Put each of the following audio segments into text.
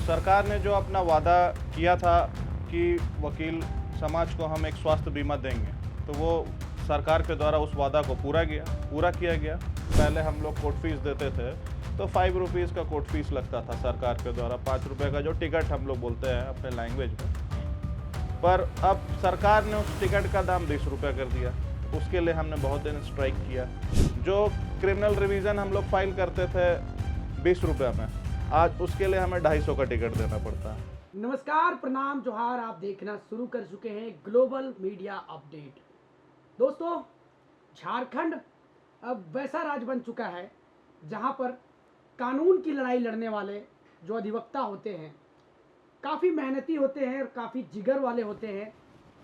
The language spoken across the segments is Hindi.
सरकार ने जो अपना वादा किया था कि वकील समाज को हम एक स्वास्थ्य बीमा देंगे, तो वो सरकार के द्वारा उस वादा को पूरा किया गया। पहले हम लोग कोर्ट फीस देते थे तो 5 रुपीज़ का कोर्ट फीस लगता था सरकार के द्वारा, 5 रुपये का जो टिकट हम लोग बोलते हैं अपने लैंग्वेज में। पर अब सरकार ने उस टिकट का दाम 20 रुपये कर दिया। उसके लिए हमने बहुत दिन स्ट्राइक किया। जो क्रिमिनल रिवीजन हम लोग फाइल करते थे 20 रुपये में, आज उसके लिए हमें 250 का टिकट देना पड़ता है। नमस्कार, प्रणाम, जोहार। आप देखना शुरू कर चुके हैं ग्लोबल मीडिया अपडेट। दोस्तों, झारखंड अब वैसा राज्य बन चुका है जहां पर कानून की लड़ाई लड़ने वाले जो अधिवक्ता होते हैं काफ़ी मेहनती होते हैं और काफ़ी जिगर वाले होते हैं।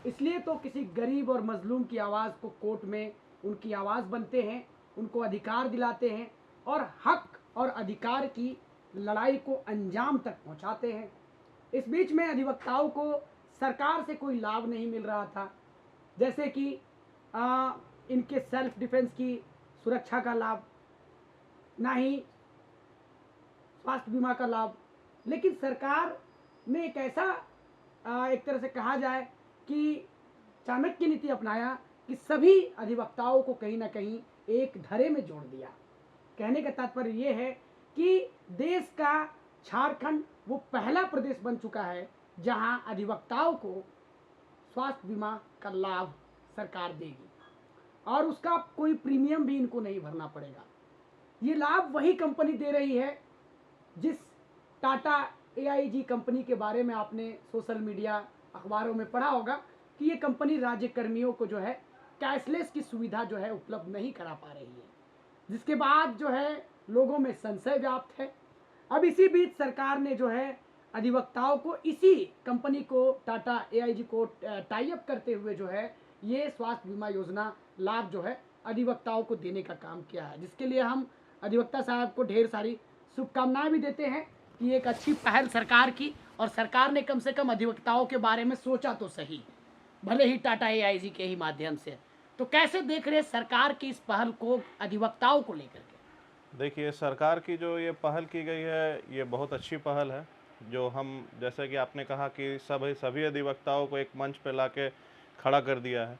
इसलिए तो किसी गरीब और मजलूम की आवाज़ को कोर्ट में उनकी आवाज़ बनते हैं, उनको अधिकार दिलाते हैं और हक और अधिकार की लड़ाई को अंजाम तक पहुंचाते हैं। इस बीच में अधिवक्ताओं को सरकार से कोई लाभ नहीं मिल रहा था, जैसे कि इनके सेल्फ डिफेंस की सुरक्षा का लाभ, ना ही स्वास्थ्य बीमा का लाभ। लेकिन सरकार ने एक ऐसा एक तरह से कहा जाए कि चाणक्य नीति अपनाया कि सभी अधिवक्ताओं को कहीं ना कहीं एक धरे में जोड़ दिया। कहने का तात्पर्य ये है कि देश का झारखंड वो पहला प्रदेश बन चुका है जहां अधिवक्ताओं को स्वास्थ्य बीमा का लाभ सरकार देगी और उसका कोई प्रीमियम भी इनको नहीं भरना पड़ेगा। ये लाभ वही कंपनी दे रही है जिस टाटा AIG कंपनी के बारे में आपने सोशल मीडिया अखबारों में पढ़ा होगा कि ये कंपनी राज्य कर्मियों को जो है कैशलेस की सुविधा जो है उपलब्ध नहीं करा पा रही है, जिसके बाद जो है लोगों में संशय व्याप्त है। अब इसी बीच सरकार ने जो है अधिवक्ताओं को इसी कंपनी को टाटा AIG को टाई अप करते हुए जो है ये स्वास्थ्य बीमा योजना लाभ जो है अधिवक्ताओं को देने का काम किया है, जिसके लिए हम अधिवक्ता साहब को ढेर सारी शुभकामनाएं भी देते हैं कि एक अच्छी पहल सरकार की, और सरकार ने कम से कम अधिवक्ताओं के बारे में सोचा तो सही, भले ही टाटा AIG के ही माध्यम से। तो कैसे देख रहे सरकार की इस पहल को अधिवक्ताओं को लेकर के? देखिए, सरकार की जो ये पहल की गई है ये बहुत अच्छी पहल है। जो हम जैसे कि आपने कहा कि सभी अधिवक्ताओं को एक मंच पे लाके खड़ा कर दिया है।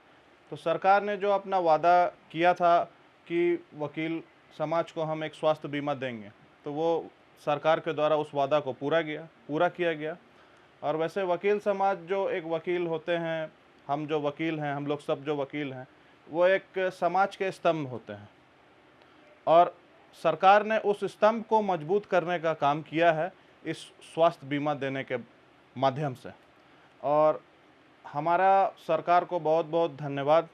तो सरकार ने जो अपना वादा किया था कि वकील समाज को हम एक स्वास्थ्य बीमा देंगे, तो वो सरकार के द्वारा उस वादा को पूरा किया गया। और वैसे वकील समाज जो एक वकील होते हैं, हम जो वकील हैं, हम लोग सब जो वकील हैं, वो एक समाज के स्तंभ होते हैं और सरकार ने उस स्तंभ को मजबूत करने का काम किया है इस स्वास्थ्य बीमा देने के माध्यम से। और हमारा सरकार को बहुत बहुत धन्यवाद।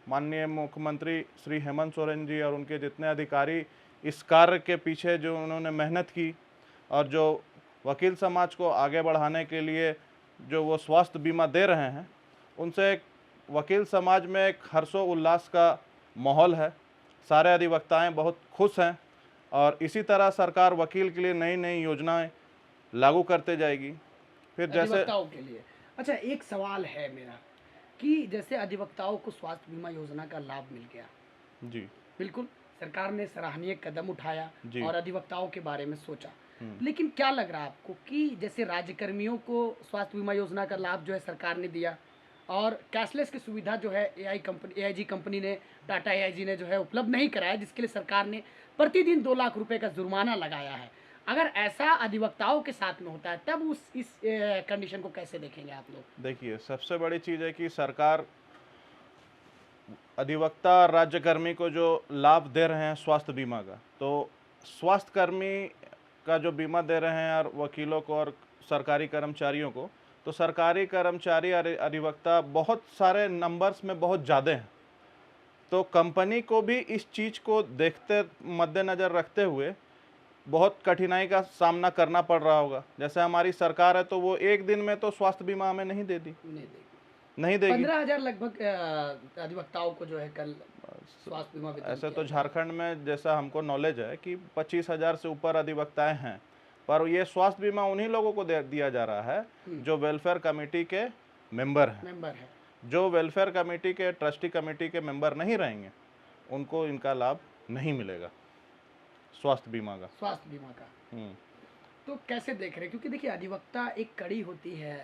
माननीय मुख्यमंत्री श्री हेमंत सोरेन जी और उनके जितने अधिकारी इस कार्य के पीछे जो उन्होंने मेहनत की और जो वकील समाज को आगे बढ़ाने के लिए जो वो स्वास्थ्य बीमा दे रहे हैं, उनसे एक वकील समाज में एक हर्षो उल्लास का माहौल है। सारे अधिवक्ताएं बहुत खुश हैं और इसी तरह सरकार वकील के लिए नई नई योजनाएं लागू करते जाएगी। फिर जैसे अधिवक्ताओं के लिए अच्छा, एक सवाल है मेरा कि जैसे अधिवक्ताओं को स्वास्थ्य बीमा योजना का लाभ मिल गया, जी बिल्कुल सरकार ने सराहनीय कदम उठाया जी। और अधिवक्ताओं के बारे में सोचा, लेकिन क्या लग रहा है आपको कि जैसे राज्य कर्मियों को स्वास्थ्य बीमा योजना का लाभ जो है सरकार ने दिया और कैशलेस की सुविधा जो है AIG कंपनी ने, टाटा AIG ने जो है उपलब्ध नहीं कराया, जिसके लिए सरकार ने प्रतिदिन 2 लाख रुपए का जुर्माना लगाया है। अगर ऐसा अधिवक्ताओं के साथ में होता है तब इस कंडीशन को कैसे देखेंगे आप लोग? देखिए, सबसे बड़ी चीज़ है कि सरकार अधिवक्ता राज्यकर्मी को जो लाभ दे रहे हैं स्वास्थ्य बीमा का, तो स्वास्थ्य कर्मी का जो बीमा दे रहे हैं और वकीलों को और सरकारी कर्मचारियों को, तो सरकारी कर्मचारी और अधिवक्ता बहुत सारे नंबर्स में बहुत ज़्यादा हैं। तो कंपनी को भी इस चीज़ को देखते मद्देनज़र रखते हुए बहुत कठिनाई का सामना करना पड़ रहा होगा। जैसे हमारी सरकार है तो वो एक दिन में तो स्वास्थ्य बीमा हमें नहीं देगी। नहीं देगी। 15,000 लगभग अधिवक्ताओं को जो है कल स्वास्थ्य बीमा वितरण ऐसे किया तो झारखंड में जैसा हमको नॉलेज है कि 25,000 से ऊपर अधिवक्ताएं हैं, पर ये स्वास्थ्य बीमा उन्हीं लोगों को दिया जा रहा है जो वेलफेयर कमेटी के मेंबर हैं। जो वेलफेयर कमेटी के ट्रस्टी कमेटी के मेंबर नहीं रहेंगे उनको इनका लाभ नहीं मिलेगा स्वास्थ्य बीमा का। तो कैसे देख रहे हैं, क्योंकि देखिए अधिवक्ता एक कड़ी होती है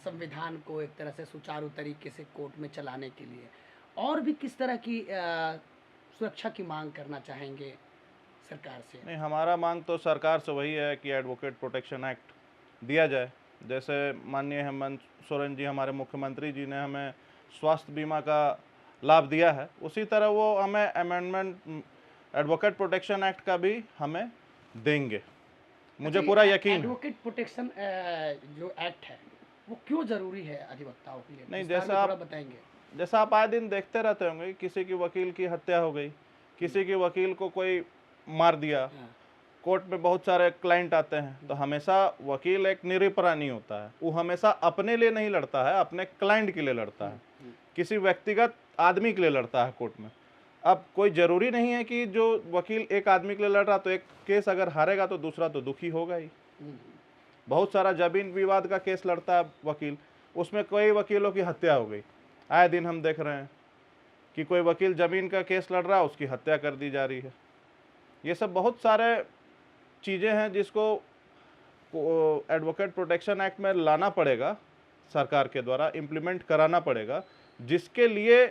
संविधान को एक तरह से सुचारू तरीके से कोर्ट में चलाने के लिए, और भी किस तरह की सुरक्षा की मांग करना चाहेंगे सरकार से? नहीं, हमारा मांग तो सरकार से वही है कि एडवोकेट प्रोटेक्शन एक्ट दिया जाए। जैसे माननीय हेमंत सोरेन जी, हमारे मुख्यमंत्री जी ने हमें स्वास्थ्य बीमा का लाभ दिया है, उसी तरह वो हमें अमेंडमेंट एडवोकेट प्रोटेक्शन एक्ट का भी हमें देंगे, मुझे अच्छा, पूरा ये यकीन है। एडवोकेट प्रोटेक्शन जो एक्ट है वो क्यों जरूरी है अधिवक्ताओं के लिए, नहीं, विस्तार में थोड़ा बताएंगे? जैसा आप आए दिन देखते रहते होंगे, किसी की वकील की हत्या हो गई, किसी की वकील को कोई मार दिया, हाँ, कोर्ट में बहुत सारे क्लाइंट आते हैं, तो हमेशा वकील एक निरपराध नहीं होता है, वो हमेशा अपने लिए नहीं लड़ता है, अपने क्लाइंट के लिए लड़ता है, किसी व्यक्तिगत आदमी के लिए लड़ता है कोर्ट में। अब कोई ज़रूरी नहीं है कि जो वकील एक आदमी के लिए लड़ रहा, तो एक केस अगर हारेगा तो दूसरा तो दुखी होगा ही। बहुत सारा जमीन विवाद का केस लड़ता है वकील, उसमें कई वकीलों की हत्या हो गई, आए दिन हम देख रहे हैं कि कोई वकील ज़मीन का केस लड़ रहा है, उसकी हत्या कर दी जा रही है। ये सब बहुत सारे चीज़ें हैं जिसको एडवोकेट प्रोटेक्शन एक्ट में लाना पड़ेगा, सरकार के द्वारा इम्प्लीमेंट कराना पड़ेगा, जिसके लिए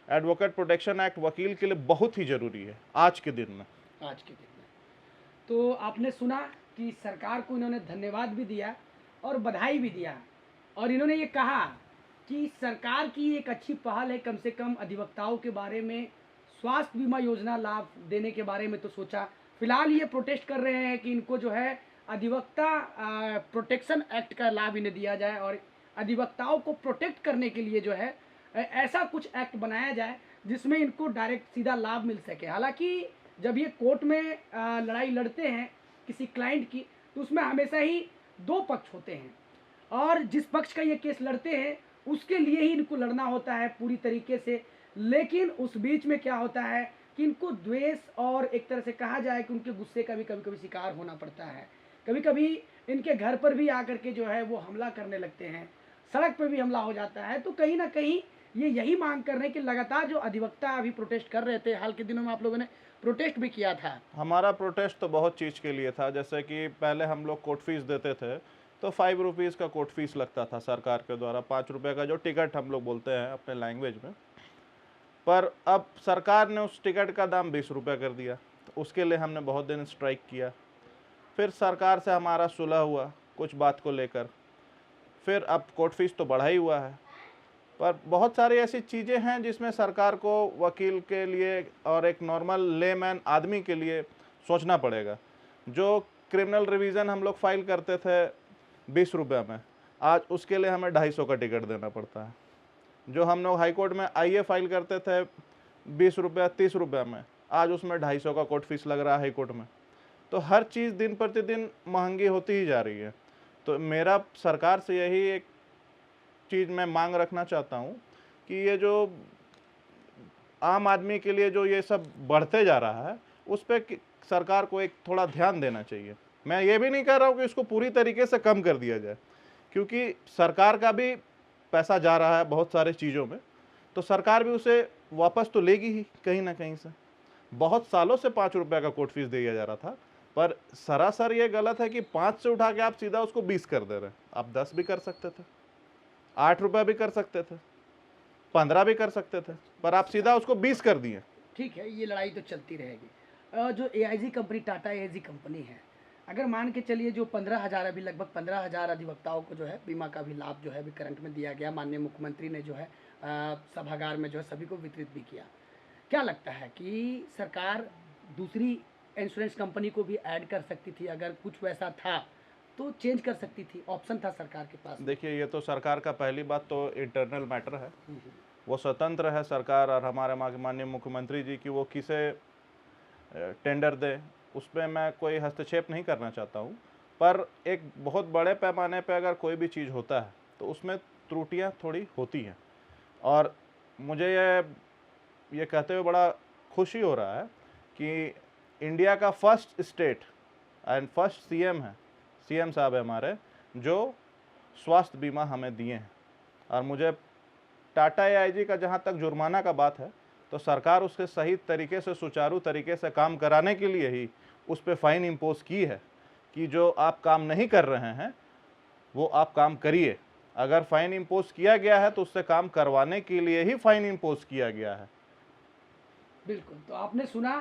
एडवोकेट प्रोटेक्शन एक्ट वकील के लिए बहुत ही ज़रूरी है आज के दिन में। आज के दिन में तो आपने सुना कि सरकार को इन्होंने धन्यवाद भी दिया और बधाई भी दिया, और इन्होंने ये कहा कि सरकार की एक अच्छी पहल है, कम से कम अधिवक्ताओं के बारे में स्वास्थ्य बीमा योजना लाभ देने के बारे में तो सोचा। फिलहाल ये प्रोटेस्ट कर रहे हैं कि इनको जो है अधिवक्ता प्रोटेक्शन एक्ट का लाभ इन्हें दिया जाए, और अधिवक्ताओं को प्रोटेक्ट करने के लिए जो है ऐसा कुछ एक्ट बनाया जाए जिसमें इनको डायरेक्ट सीधा लाभ मिल सके। हालांकि जब ये कोर्ट में लड़ाई लड़ते हैं किसी क्लाइंट की, तो उसमें हमेशा ही दो पक्ष होते हैं, और जिस पक्ष का ये केस लड़ते हैं उसके लिए ही इनको लड़ना होता है पूरी तरीके से। लेकिन उस बीच में क्या होता है कि इनको द्वेष और एक तरह से कहा जाए कि उनके गुस्से का भी कभी कभी शिकार होना पड़ता है। कभी कभी इनके घर पर भी आकर के जो है वो हमला करने लगते हैं, सड़क पर भी हमला हो जाता है। तो कहीं ना कहीं ये यही मांग कर रहे हैं कि लगातार जो अधिवक्ता अभी प्रोटेस्ट कर रहे थे, हाल के दिनों में आप लोगों ने प्रोटेस्ट भी किया था। हमारा प्रोटेस्ट तो बहुत चीज़ के लिए था, जैसे कि पहले हम लोग कोर्ट फीस देते थे, तो 5 रुपीज़ का कोर्ट फीस लगता था सरकार के द्वारा, 5 रुपये का जो टिकट हम लोग बोलते हैं अपने लैंग्वेज में, पर अब सरकार ने उस टिकट का दाम 20 रुपये कर दिया। तो उसके लिए हमने बहुत दिन स्ट्राइक किया, फिर सरकार से हमारा सुलह हुआ कुछ बात को लेकर, फिर अब कोर्ट फीस तो बढ़ा ही हुआ है, पर बहुत सारी ऐसी चीज़ें हैं जिसमें सरकार को वकील के लिए और एक नॉर्मल लेमैन आदमी के लिए सोचना पड़ेगा। जो क्रिमिनल रिवीजन हम लोग फाइल करते थे 20 रुपये में, आज उसके लिए हमें 250 का टिकट देना पड़ता है। जो हम लोग हाई कोर्ट में आईए फाइल करते थे 20 रुपये 30 रुपये में, आज उसमें 250 का कोर्ट फीस लग रहा है हाई कोर्ट में। तो हर चीज़ दिन प्रतिदिन महंगी होती ही जा रही है। तो मेरा सरकार से यही एक चीज़ मैं मांग रखना चाहता हूँ कि ये जो आम आदमी के लिए जो ये सब बढ़ते जा रहा है, उस पर सरकार को एक थोड़ा ध्यान देना चाहिए। मैं ये भी नहीं कह रहा हूँ कि इसको पूरी तरीके से कम कर दिया जाए, क्योंकि सरकार का भी पैसा जा रहा है बहुत सारे चीज़ों में, तो सरकार भी उसे वापस तो लेगी ही कहीं ना कहीं से। बहुत सालों से 5 रुपये का कोर्ट फीस दिया जा रहा था, पर सरासर ये गलत है कि 5 से उठा के आप सीधा उसको 20 कर दे रहे हैं। आप 10 भी कर सकते थे, 8 रुपये भी कर सकते थे, 15 भी कर सकते थे, पर आप सीधा उसको 20 कर दिए। ठीक है, ये लड़ाई तो चलती रहेगी। जो AIG company, Tata AIG company है, अगर मान के चलिए जो 15,000 अभी लगभग 15,000 अधिवक्ताओं को जो है बीमा का भी लाभ जो है अभी करंट में दिया गया, माननीय मुख्यमंत्री ने जो है सभागार में जो है सभी को वितरित भी किया। क्या लगता है कि सरकार दूसरी इंश्योरेंस कंपनी को भी ऐड कर सकती थी? अगर कुछ वैसा था तो चेंज कर सकती थी, ऑप्शन था सरकार के पास। देखिए, ये तो सरकार का पहली बात तो इंटरनल मैटर है, वो स्वतंत्र है सरकार और हमारे माननीय मुख्यमंत्री जी की वो किसे टेंडर दे, उसमें मैं कोई हस्तक्षेप नहीं करना चाहता हूँ। पर एक बहुत बड़े पैमाने पे अगर कोई भी चीज़ होता है तो उसमें त्रुटियाँ थोड़ी होती हैं, और मुझे ये कहते हुए बड़ा खुशी हो रहा है कि इंडिया का first state and first CM है, सीएम साहब है हमारे, जो स्वास्थ्य बीमा हमें दिए हैं। और मुझे टाटा एआईजी का जहाँ तक जुर्माना का बात है, तो सरकार उसके सही तरीके से सुचारू तरीके से काम कराने के लिए ही उस पर फ़ाइन इम्पोज की है, कि जो आप काम नहीं कर रहे हैं वो आप काम करिए। अगर फाइन इम्पोज किया गया है तो उससे काम करवाने के लिए ही फाइन इम्पोज किया गया है। बिल्कुल। तो आपने सुना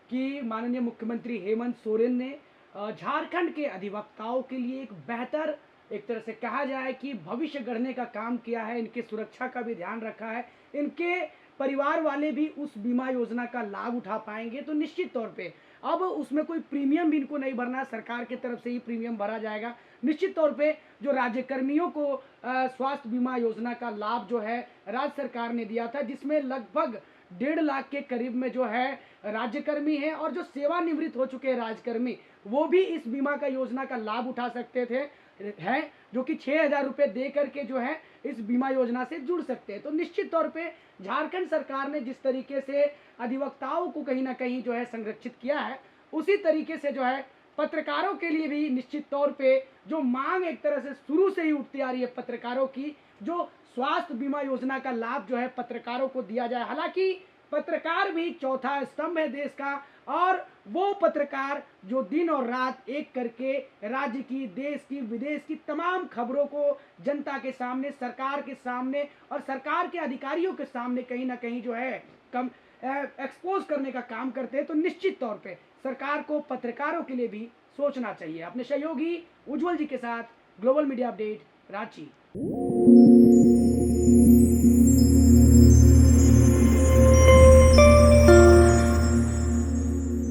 कि माननीय मुख्यमंत्री हेमंत सोरेन ने झारखंड के अधिवक्ताओं के लिए एक बेहतर, एक तरह से कहा जाए कि भविष्य गढ़ने का काम किया है। इनके सुरक्षा का भी ध्यान रखा है, इनके परिवार वाले भी उस बीमा योजना का लाभ उठा पाएंगे। तो निश्चित तौर पे अब उसमें कोई प्रीमियम भी इनको नहीं भरना, सरकार की तरफ से ही प्रीमियम भरा जाएगा। निश्चित तौर पे जो राज्यकर्मियों को स्वास्थ्य बीमा योजना का लाभ जो है राज्य सरकार ने दिया था, जिसमें लगभग 1.5 लाख के करीब में जो है राज्यकर्मी हैं, और जो सेवानिवृत्त हो चुके हैं राज्यकर्मी वो भी इस बीमा का योजना का लाभ उठा सकते थे हैं, जो कि 6,000 रुपये दे करके जो है इस बीमा योजना से जुड़ सकते हैं। तो निश्चित तौर पे झारखंड सरकार ने जिस तरीके से अधिवक्ताओं को कहीं ना कहीं जो है संरक्षित किया है, उसी तरीके से जो है पत्रकारों के लिए भी निश्चित तौर पे जो मांग एक तरह से शुरू से ही उठती आ रही है पत्रकारों की, जो स्वास्थ्य बीमा योजना का लाभ जो है पत्रकारों को दिया जाए। हालांकि पत्रकार भी चौथा स्तंभ है देश का, और वो पत्रकार जो दिन और रात एक करके राज्य की, देश की, विदेश की तमाम खबरों को जनता के सामने, सरकार के सामने और सरकार के अधिकारियों के सामने कहीं ना कहीं जो है कम एक्सपोज करने का काम करते हैं। तो निश्चित तौर पे सरकार को पत्रकारों के लिए भी सोचना चाहिए। अपने सहयोगी उज्जवल जी के साथ ग्लोबल मीडिया अपडेट, रांची।